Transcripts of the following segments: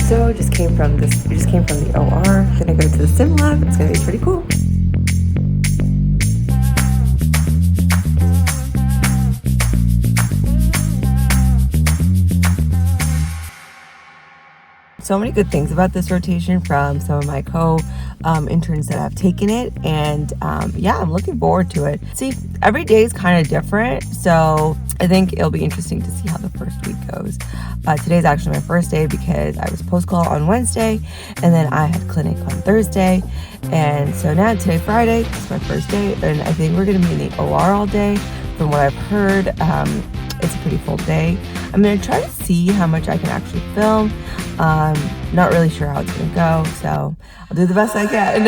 So just came from the OR. Gonna go to the sim lab. It's gonna be pretty cool. So many good things about this rotation from some of my interns that have taken it, and yeah, I'm looking forward to it. See, every day is kind of different, so I think it'll be interesting to see how the first week goes. Today's actually my first day because I was post-call on Wednesday, and then I had clinic on Thursday, and so now today, Friday, it's my first day, and I think we're going to be in the OR all day. From what I've heard, it's a pretty full day. I'm going to try to see how much I can actually film. Not really sure how it's going to go, so I'll do the best I can.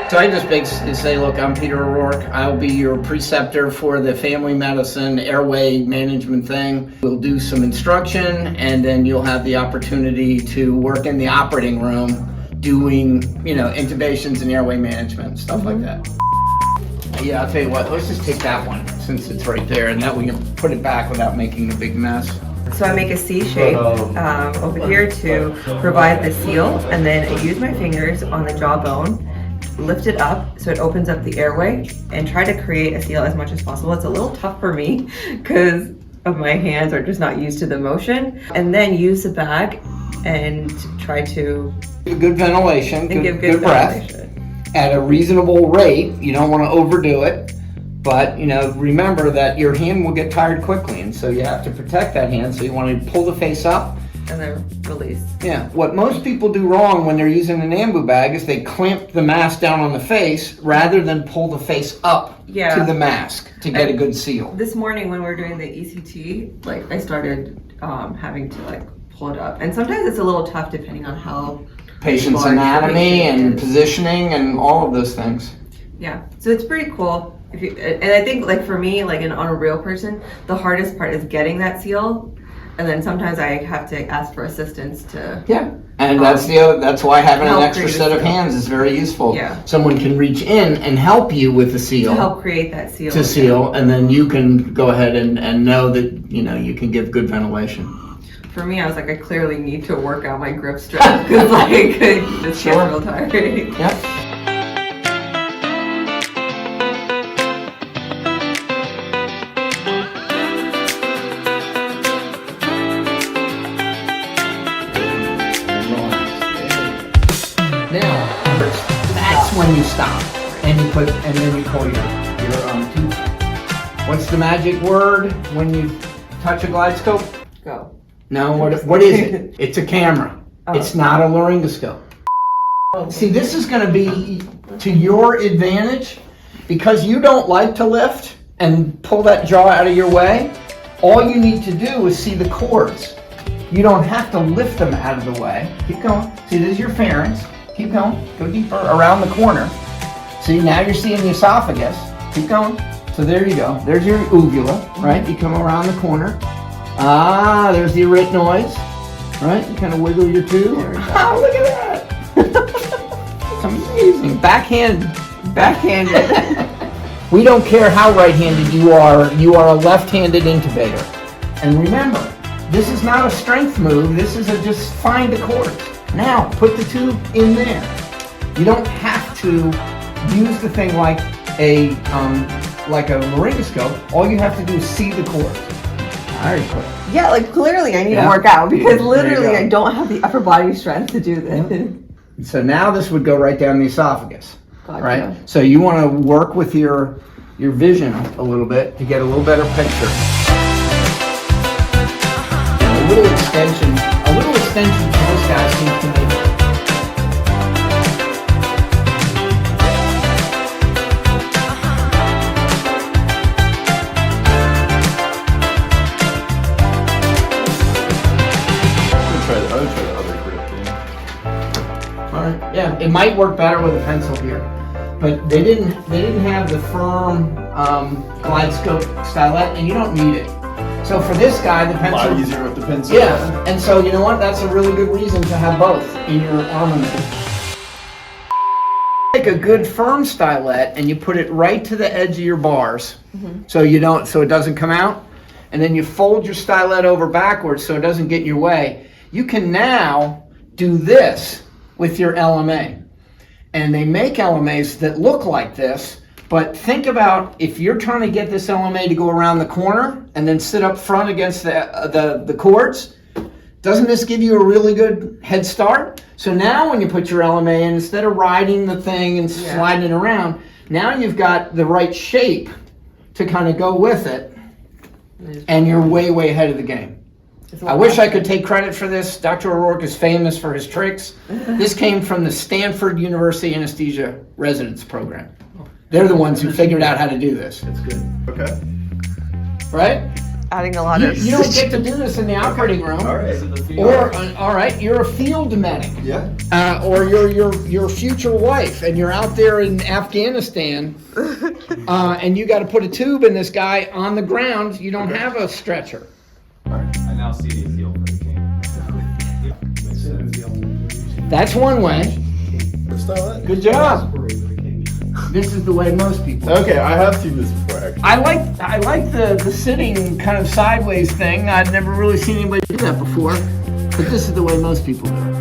So I just basically say, look, I'm Peter O'Rourke. I'll be your preceptor for the family medicine airway management thing. We'll do some instruction, and then you'll have the opportunity to work in the operating room doing, intubations and airway management, stuff like that. Yeah, I'll tell you what, let's just take that one since it's right there, and that we can put it back without making a big mess. So I make a C shape over here to provide the seal, and then I use my fingers on the jawbone, lift it up so it opens up the airway, and try to create a seal as much as possible. It's a little tough for me because of my hands are just not used to the motion. And then use the bag and try to good ventilation, give good breath at a reasonable rate. You don't want to overdo it. But, remember that your hand will get tired quickly, and so you have to protect that hand. So you want to pull the face up. And then release. Yeah. What most people do wrong when they're using an ambu bag is they clamp the mask down on the face rather than pull the face up to the mask to get a good seal. This morning when we were doing the ECT, I started having to pull it up. And sometimes it's a little tough depending on how patient's anatomy and positioning and all of those things. Yeah. So it's pretty cool. And I think for me, on a real person, the hardest part is getting that seal, and then sometimes I have to ask for assistance to. Yeah, and that's why having an extra set of hands is very useful. Yeah. Someone can reach in and help you with the seal. To help create that seal. To seal, and then you can go ahead and know that you can give good ventilation. For me, I was I clearly need to work out my grip strength because it's getting real tiring. Yep. Now, that's when you stop, and then you pull your tooth. What's the magic word when you touch a glidescope? Go. No, what is it? It's a camera. Oh. It's not a laryngoscope. See, this is going to be to your advantage because you don't like to lift and pull that jaw out of your way. All you need to do is see the cords. You don't have to lift them out of the way. Keep going. See, this is your pharynx. Keep going. Go deeper around the corner. See, now you're seeing the esophagus. Keep going. So there you go. There's your uvula, right? You come around the corner. Ah, there's the arytenoids, right? You kind of wiggle your tube. Ah, look at that. It's amazing. Backhanded. We don't care how right-handed you are a left-handed intubator. And remember, this is not a strength move. This is just find the cords. Now, put the tube in there. You don't have to use the thing like a laryngoscope. All you have to do is see the cord. Very quick. Yeah, clearly I need to work out because literally I don't have the upper body strength to do this. So now this would go right down the esophagus, gotcha. Right? So you want to work with your vision a little bit to get a little better picture. A little extension for this guy seems to me. Yeah, it might work better with a pencil here, but they didn't have the firm glidescope stylet, and you don't need it. So for this guy, the pencil. A lot easier with the pencil. Yeah, and so you know what? That's a really good reason to have both in your armament. Take a good firm stylet and you put it right to the edge of your bars, so it doesn't come out, and then you fold your stylet over backwards so it doesn't get in your way. You can now do this with your LMA. And they make LMAs that look like this, but think about if you're trying to get this LMA to go around the corner and then sit up front against the cords, doesn't this give you a really good head start? So now when you put your LMA in, instead of riding the thing and sliding it around, now you've got the right shape to kind of go with it, and you're way, way ahead of the game. I wish I could take credit for this. Dr. O'Rourke is famous for his tricks. This came from the Stanford University Anesthesia Residence Program. They're the ones who figured out how to do this. That's good. Okay. Right? Adding a lot of... You don't get to do this in the operating room. All right. Or, all right, you're a field medic. Yeah. Or you're your future wife, and you're out there in Afghanistan, and you got to put a tube in this guy on the ground. You don't have a stretcher. All right. I now see the appeal for the king. Makes sense. That's one way. Good job. This is the way most people. Okay, I have seen this before. Actually. I like the sitting kind of sideways thing. I'd never really seen anybody do that before, but this is the way most people do it.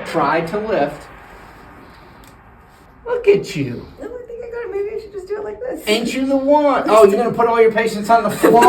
Try to lift. Look at you. No, I think I got it. Maybe I should just do it like this. Ain't you the one? Oh, you're going to put all your patients on the floor?